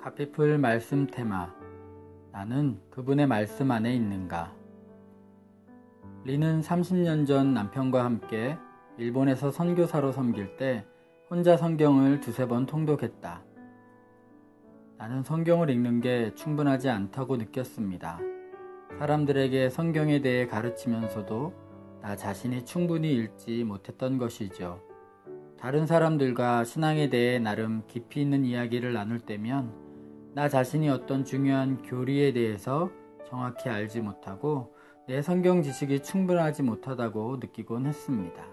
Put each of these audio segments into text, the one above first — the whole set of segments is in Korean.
카피풀 말씀 테마. 나는 그분의 말씀 안에 있는가. 리는 30년 전 남편과 함께 일본에서 선교사로 섬길 때 혼자 성경을 두세 번 통독했다. 나는 성경을 읽는 게 충분하지 않다고 느꼈습니다. 사람들에게 성경에 대해 가르치면서도 나 자신이 충분히 읽지 못했던 것이죠. 다른 사람들과 신앙에 대해 나름 깊이 있는 이야기를 나눌 때면 나 자신이 어떤 중요한 교리에 대해서 정확히 알지 못하고 내 성경 지식이 충분하지 못하다고 느끼곤 했습니다.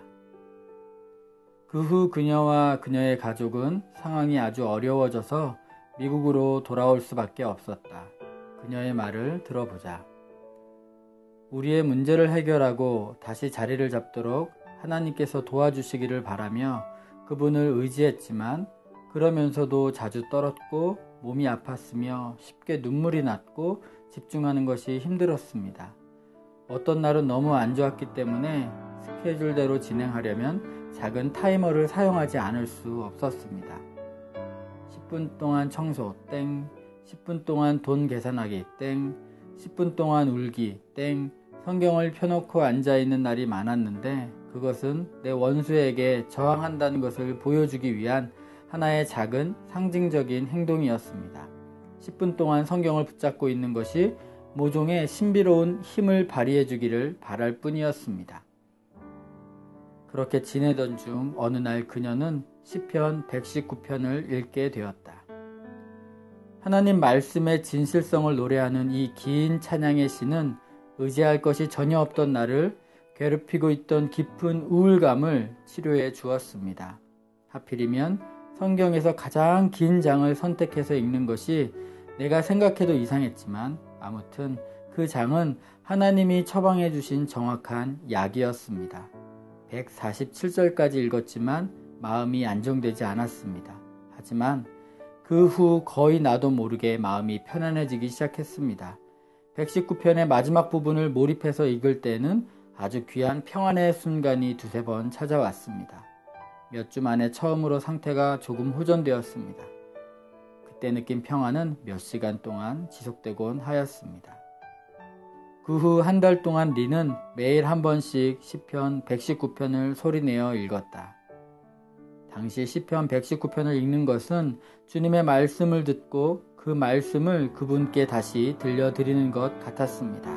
그 후 그녀와 그녀의 가족은 상황이 아주 어려워져서 미국으로 돌아올 수밖에 없었다. 그녀의 말을 들어보자. 우리의 문제를 해결하고 다시 자리를 잡도록 하나님께서 도와주시기를 바라며 그분을 의지했지만 그러면서도 자주 떨었고 몸이 아팠으며 쉽게 눈물이 났고 집중하는 것이 힘들었습니다. 어떤 날은 너무 안 좋았기 때문에 스케줄대로 진행하려면 작은 타이머를 사용하지 않을 수 없었습니다. 10분 동안 청소 땡, 10분 동안 돈 계산하기 땡, 10분 동안 울기 땡, 성경을 펴놓고 앉아있는 날이 많았는데 그것은 내 원수에게 저항한다는 것을 보여주기 위한 하나의 작은 상징적인 행동이었습니다. 10분 동안 성경을 붙잡고 있는 것이 모종의 신비로운 힘을 발휘해 주기를 바랄 뿐이었습니다. 그렇게 지내던 중 어느 날 그녀는 시편 119편을 읽게 되었다. 하나님 말씀의 진실성을 노래하는 이 긴 찬양의 시는 의지할 것이 전혀 없던 나를 괴롭히고 있던 깊은 우울감을 치료해 주었습니다. 하필이면 성경에서 가장 긴 장을 선택해서 읽는 것이 내가 생각해도 이상했지만 아무튼 그 장은 하나님이 처방해 주신 정확한 약이었습니다. 147절까지 읽었지만 마음이 안정되지 않았습니다. 하지만 그 후 거의 나도 모르게 마음이 편안해지기 시작했습니다. 119편의 마지막 부분을 몰입해서 읽을 때는 아주 귀한 평안의 순간이 두세 번 찾아왔습니다. 몇 주 만에 처음으로 상태가 조금 호전되었습니다. 그때 느낀 평안은 몇 시간 동안 지속되곤 하였습니다. 그 후 한 달 동안 리는 매일 한 번씩 시편 119편을 소리내어 읽었다. 당시 시편 119편을 읽는 것은 주님의 말씀을 듣고 그 말씀을 그분께 다시 들려드리는 것 같았습니다.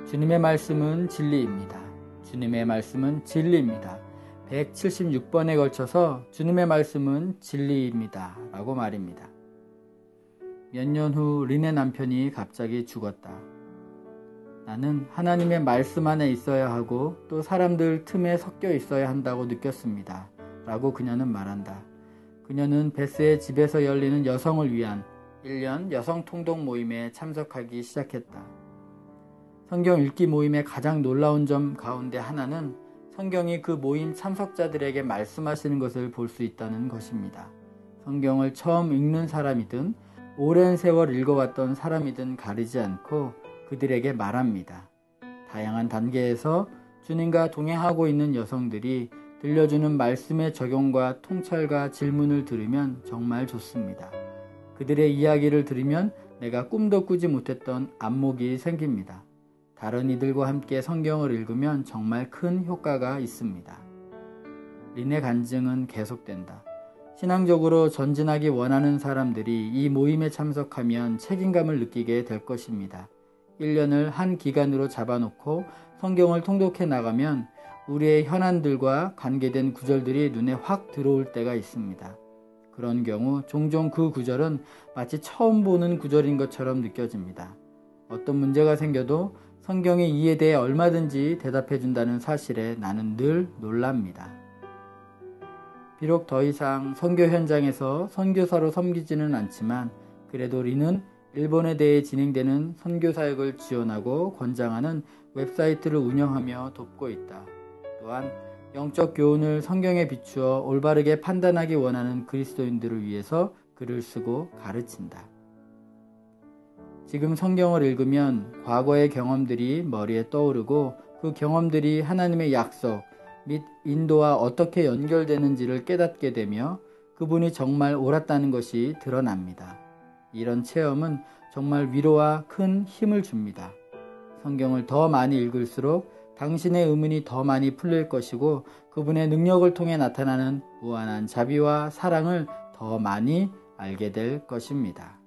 주님의 말씀은 진리입니다. 주님의 말씀은 진리입니다. 176번에 걸쳐서 주님의 말씀은 진리입니다. 라고 말입니다. 몇 년 후 린의 남편이 갑자기 죽었다. 나는 하나님의 말씀 안에 있어야 하고 또 사람들 틈에 섞여 있어야 한다고 느꼈습니다. 라고 그녀는 말한다. 그녀는 베스의 집에서 열리는 여성을 위한 1년 여성 통독 모임에 참석하기 시작했다. 성경 읽기 모임의 가장 놀라운 점 가운데 하나는 성경이 그 모임 참석자들에게 말씀하시는 것을 볼 수 있다는 것입니다. 성경을 처음 읽는 사람이든 오랜 세월 읽어왔던 사람이든 가리지 않고 그들에게 말합니다. 다양한 단계에서 주님과 동행하고 있는 여성들이 들려주는 말씀의 적용과 통찰과 질문을 들으면 정말 좋습니다. 그들의 이야기를 들으면 내가 꿈도 꾸지 못했던 안목이 생깁니다. 다른 이들과 함께 성경을 읽으면 정말 큰 효과가 있습니다. 린의 간증은 계속된다. 신앙적으로 전진하기 원하는 사람들이 이 모임에 참석하면 책임감을 느끼게 될 것입니다. 1년을 한 기간으로 잡아놓고 성경을 통독해 나가면 우리의 현안들과 관계된 구절들이 눈에 확 들어올 때가 있습니다. 그런 경우 종종 그 구절은 마치 처음 보는 구절인 것처럼 느껴집니다. 어떤 문제가 생겨도 성경이 이에 대해 얼마든지 대답해 준다는 사실에 나는 늘 놀랍니다. 비록 더 이상 선교 현장에서 선교사로 섬기지는 않지만 그래도 리는 일본에 대해 진행되는 선교 사역을 지원하고 권장하는 웹사이트를 운영하며 돕고 있다. 또한 영적 교훈을 성경에 비추어 올바르게 판단하기 원하는 그리스도인들을 위해서 글을 쓰고 가르친다. 지금 성경을 읽으면 과거의 경험들이 머리에 떠오르고 그 경험들이 하나님의 약속 및 인도와 어떻게 연결되는지를 깨닫게 되며 그분이 정말 옳았다는 것이 드러납니다. 이런 체험은 정말 위로와 큰 힘을 줍니다. 성경을 더 많이 읽을수록 당신의 의문이 더 많이 풀릴 것이고 그분의 능력을 통해 나타나는 무한한 자비와 사랑을 더 많이 알게 될 것입니다.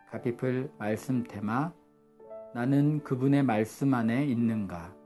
가피플 말씀 테마 나는 그분의 말씀 안에 있는가?